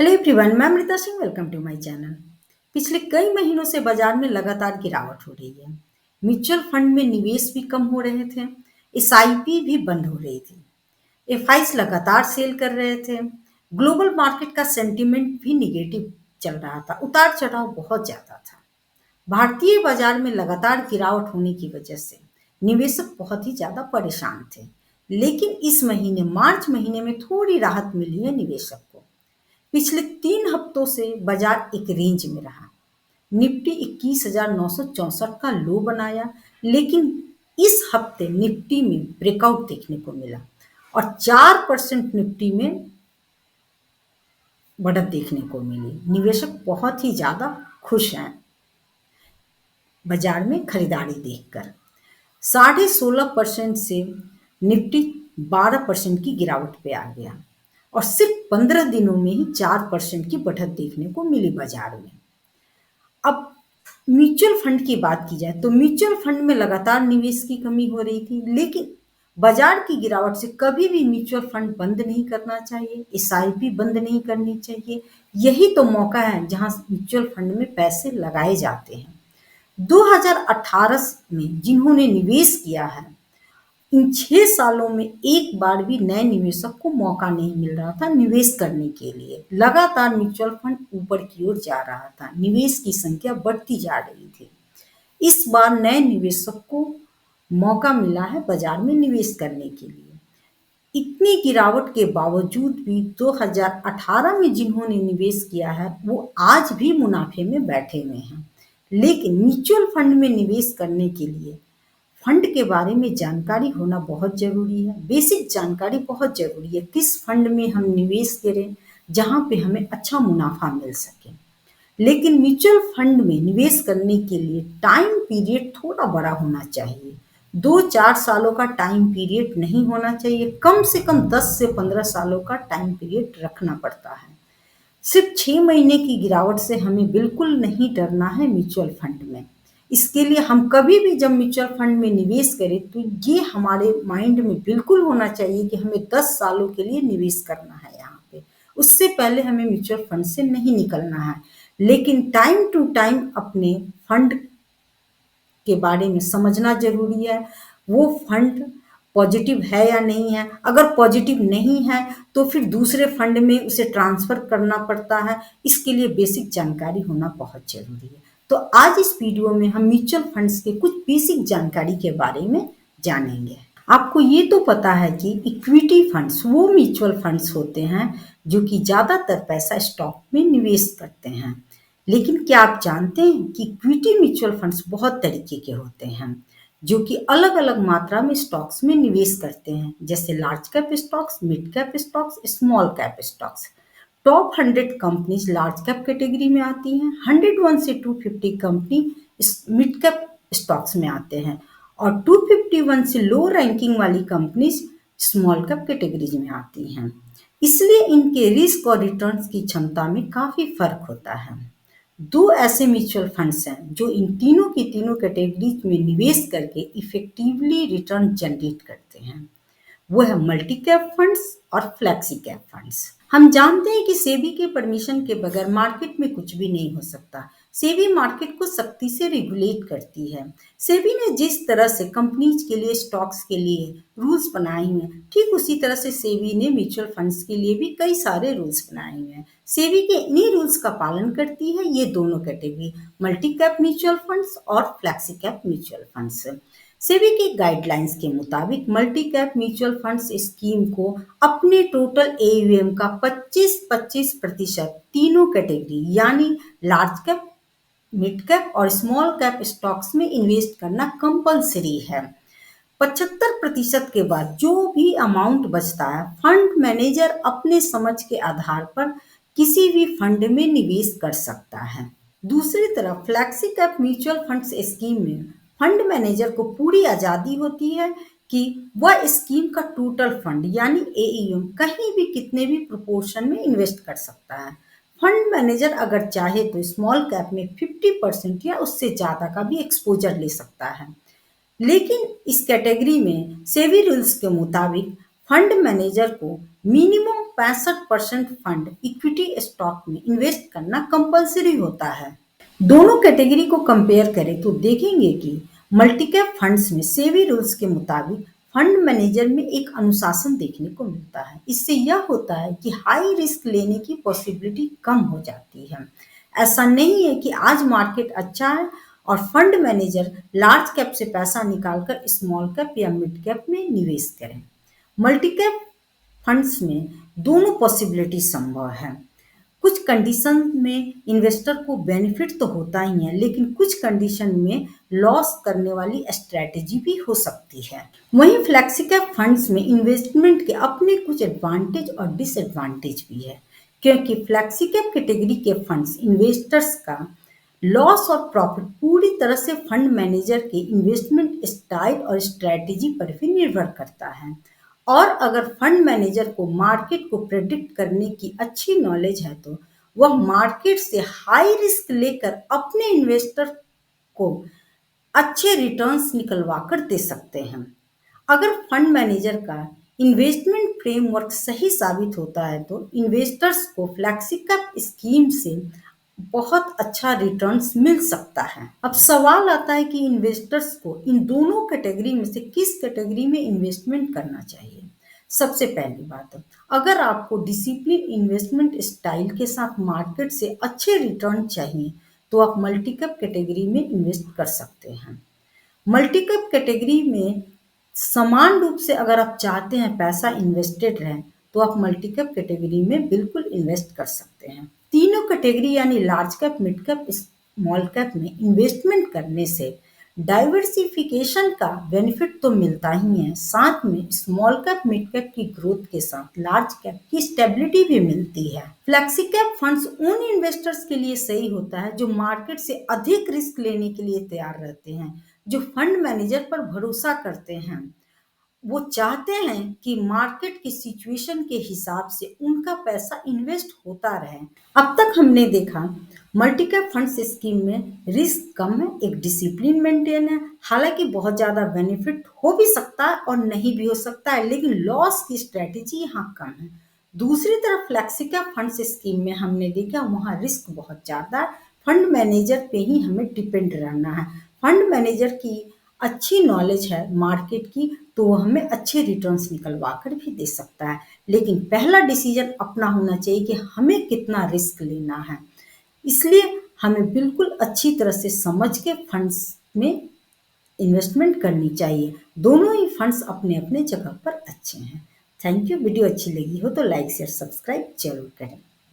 Hello everyone, मैं Amrita Singh. Welcome to my channel. पिछले कई महीनों से बाजार में लगातार गिरावट हो रही है। म्यूचुअल फंड में निवेश भी कम हो रहे थे, एसआईपी भी बंद हो रही थी, एफआईज लगातार सेल कर रहे थे। ग्लोबल मार्केट का सेंटीमेंट भी निगेटिव चल रहा था, उतार चढ़ाव बहुत ज्यादा था। भारतीय बाजार में लगातार गिरावट होने की वजह से निवेशक बहुत ही ज्यादा परेशान थे। लेकिन इस महीने मार्च महीने में थोड़ी राहत मिली है निवेशक को। पिछले 3 हफ्तों से बाजार एक रेंज में रहा। निफ्टी 21,964 का लो बनाया, लेकिन इस हफ्ते निफ्टी में ब्रेकआउट देखने को मिला और 4% निफ्टी में बढ़त देखने को मिली। निवेशक बहुत ही ज्यादा खुश हैं बाजार में खरीदारी देखकर। 16.5% से निफ्टी 12% की गिरावट पे आ गया और सिर्फ 15 दिनों में ही 4% की बढ़त देखने को मिली बाजार में। अब म्यूचुअल फंड की बात की जाए तो म्यूचुअल फंड में लगातार निवेश की कमी हो रही थी, लेकिन बाजार की गिरावट से कभी भी म्यूचुअल फंड बंद नहीं करना चाहिए, एसआईपी बंद नहीं करनी चाहिए। यही तो मौका है जहां म्यूचुअल फंड में पैसे लगाए जाते हैं। 2018 में जिन्होंने निवेश किया है, इन 6 सालों में एक बार भी नए निवेशक को मौका नहीं मिल रहा था निवेश करने के लिए। लगातार म्यूचुअल फंड ऊपर की ओर जा रहा था, निवेश की संख्या बढ़ती जा रही थी। इस बार नए निवेशक को मौका मिला है बाजार में निवेश करने के लिए। इतनी गिरावट के बावजूद भी 2018 में जिन्होंने निवेश किया है वो आज भी मुनाफे में बैठे हुए हैं। लेकिन म्यूचुअल फंड में निवेश करने के लिए फंड के बारे में जानकारी होना बहुत जरूरी है। बेसिक जानकारी बहुत जरूरी है, किस फंड में हम निवेश करें जहां पे हमें अच्छा मुनाफा मिल सके। लेकिन म्यूचुअल फंड में निवेश करने के लिए टाइम पीरियड थोड़ा बड़ा होना चाहिए। 2-4 सालों का टाइम पीरियड नहीं होना चाहिए, कम से कम 10 से 15 सालों का टाइम पीरियड रखना पड़ता है। सिर्फ 6 महीने की गिरावट से हमें बिल्कुल नहीं डरना है म्यूचुअल फंड में। इसके लिए हम कभी भी जब म्यूचुअल फंड में निवेश करें तो ये हमारे माइंड में बिल्कुल होना चाहिए कि हमें 10 सालों के लिए निवेश करना है यहाँ पे। उससे पहले हमें म्यूचुअल फंड से नहीं निकलना है। लेकिन टाइम टू टाइम अपने फंड के बारे में समझना जरूरी है। वो फंड पॉजिटिव है या नहीं है। अगर पॉजिटिव नहीं है तो फिर दूसरे फंड में उसे ट्रांसफर करना पड़ता है। इसके लिए बेसिक जानकारी होना बहुत जरूरी है। तो आज इस वीडियो में हम म्यूचुअल फंड्स के कुछ बेसिक जानकारी के बारे में जानेंगे। आपको ये तो पता है कि इक्विटी फंड्स वो म्यूचुअल फंड्स होते हैं जो कि ज्यादातर पैसा स्टॉक में निवेश करते हैं। लेकिन क्या आप जानते हैं कि इक्विटी म्यूचुअल फंड्स बहुत तरीके के होते हैं जो कि अलग अलग मात्रा में स्टॉक्स में निवेश करते हैं, जैसे large cap stocks, mid cap stocks, small cap stocks. Top 100 companies large cap category में आती हैं, 101 से 250 कंपनी मिड कैप स्टॉक्स में आते हैं और 251 से लो रैंकिंग वाली कंपनीज स्मॉल कैप कैटेगरीज में आती हैं। इसलिए इनके रिस्क और रिटर्न्स की क्षमता में काफी फर्क होता है। दो ऐसे म्यूचुअल फंड्स हैं जो इन तीनों की तीनों कैटेगरीज में निवेश करके इफेक्टिवली रिटर्न जनरेट करते हैं। वो है मल्टी कैप फंड्स और फ्लेक्सी कैप फंड्स। हम जानते हैं कि सेबी के परमिशन के बगैर मार्केट में कुछ भी नहीं हो सकता। सेबी मार्केट को सख्ती से रेगुलेट करती है। सेबी ने जिस तरह से कंपनीज के लिए, स्टॉक्स के लिए रूल्स बनाए हुए हैं, ठीक उसी तरह से सेबी ने म्यूचुअल फंड्स के लिए भी कई सारे रूल्स बनाए हुए हैं। सेबी के इन्हीं रूल्स का पालन करती है ये दोनों category, multi cap mutual funds और flexi cap mutual funds. SEBI की गाइडलाइंस के मुताबिक multi cap mutual funds scheme को अपने टोटल एयूएम का 25-25% तीनों कैटेगरी यानी लार्ज कैप, मिड कैप और स्मॉल कैप स्टॉक्स में इन्वेस्ट करना कंपलसरी है। 75% के बाद जो भी अमाउंट बचता है फंड मैनेजर अपने समझ के आधार पर किसी भी फंड में निवेश कर सकता है। दूसरी तरफ flexi cap mutual funds scheme में फंड मैनेजर को पूरी आजादी होती है कि वह स्कीम का टोटल फंड यानी एईएम कहीं भी कितने भी प्रोपोर्शन में इन्वेस्ट कर सकता है। फंड मैनेजर अगर चाहे तो स्मॉल कैप में 50% या उससे ज्यादा का भी एक्सपोजर ले सकता है। लेकिन इस कैटेगरी में सेबी रूल्स के मुताबिक फंड मैनेजर को मिनिमम 65% फंड इक्विटी स्टॉक में इन्वेस्ट करना कंपलसरी होता है। दोनों कैटेगरी को कंपेयर करें तो देखेंगे कि मल्टीकैप फंड्स में सेबी रूल्स के मुताबिक फंड मैनेजर में एक अनुशासन देखने को मिलता है। इससे यह होता है कि हाई रिस्क लेने की पॉसिबिलिटी कम हो जाती है। ऐसा नहीं है कि आज मार्केट अच्छा है और फंड मैनेजर लार्ज कैप से पैसा निकालकर स्मॉल कैप या मिड कैप में निवेश करें। मल्टीकैप फंड्स में दोनों पॉसिबिलिटी संभव है। कुछ कंडीशन में इन्वेस्टर को बेनिफिट तो होता ही है, लेकिन कुछ कंडीशन में लॉस करने वाली स्ट्रेटेजी भी हो सकती है। वहीं फ्लेक्सी कैप फंड्स में इन्वेस्टमेंट के अपने कुछ एडवांटेज और डिसएडवांटेज भी है, क्योंकि फ्लेक्सी कैप कैटेगरी के फंड्स इन्वेस्टर्स का लॉस और प्रॉफिट पूरी तरह से फंड मैनेजर के इन्वेस्टमेंट स्टाइल और स्ट्रेटेजी पर भी निर्भर करता है। और अगर फंड मैनेजर को मार्केट को प्रेडिक्ट करने की अच्छी नॉलेज है तो वह मार्केट से हाई रिस्क लेकर अपने इन्वेस्टर को अच्छे रिटर्न्स निकलवा कर दे सकते हैं। अगर फंड मैनेजर का इन्वेस्टमेंट फ्रेमवर्क सही साबित होता है तो इन्वेस्टर्स को फ्लेक्सिकैप स्कीम से बहुत अच्छा रिटर्न्स मिल सकता है। अब सवाल आता है कि इन्वेस्टर्स को इन दोनों कैटेगरी में से किस कैटेगरी में इन्वेस्टमेंट करना चाहिए। सबसे पहली बात, अगर आपको डिसिप्लिन इन्वेस्टमेंट स्टाइल के साथ मार्केट से अच्छे रिटर्न चाहिए तो आप मल्टी कैप कैटेगरी में इन्वेस्ट कर सकते हैं। मल्टी कैप कैटेगरी में समान रूप से अगर आप चाहते हैं पैसा इन्वेस्टेड रहे तो आप मल्टी कैप कैटेगरी में बिल्कुल इन्वेस्ट कर सकते हैं। तीनों कैटेगरी यानी large cap, mid cap, small cap में इन्वेस्टमेंट करने से डाइवर्सिफिकेशन का बेनिफिट तो मिलता ही है, साथ में स्मॉल कैप मिड कैप की ग्रोथ के साथ लार्ज कैप की स्टेबिलिटी भी मिलती है। फ्लेक्सी कैप फंड्स उन इन्वेस्टर्स के लिए सही होता है जो मार्केट से अधिक रिस्क लेने के लिए तैयार रहते हैं, जो फंड मैनेजर पर भरोसा करते हैं। वो चाहते हैं कि मार्केट की सिचुएशन के हिसाब से उनका पैसा इन्वेस्ट होता रहे। अब तक हमने देखा मल्टी कैप फंड्स स्कीम में रिस्क कम है, एक डिसिप्लिन मेंटेन है, हालांकि बहुत ज़्यादा बेनिफिट हो भी सकता है और नहीं भी हो सकता है, लेकिन लॉस की स्ट्रेटेजी यहाँ कम है। दूसरी तरफ फ्लेक्सी कैप फंड्स स्कीम में हमने देखा वहाँ रिस्क बहुत ज़्यादा है, फंड मैनेजर पे ही हमें डिपेंड रहना है। फंड मैनेजर की अच्छी नॉलेज है मार्केट की तो वो हमें अच्छे रिटर्न्स निकलवा कर भी दे सकता है, लेकिन पहला डिसीजन अपना होना चाहिए कि हमें कितना रिस्क लेना है। इसलिए हमें बिल्कुल अच्छी तरह से समझ के फंड्स में इन्वेस्टमेंट करनी चाहिए। दोनों ही फंड्स अपने अपने जगह पर अच्छे हैं। Thank you. वीडियो अच्छी लगी हो तो लाइक शेयर सब्सक्राइब जरूर करें।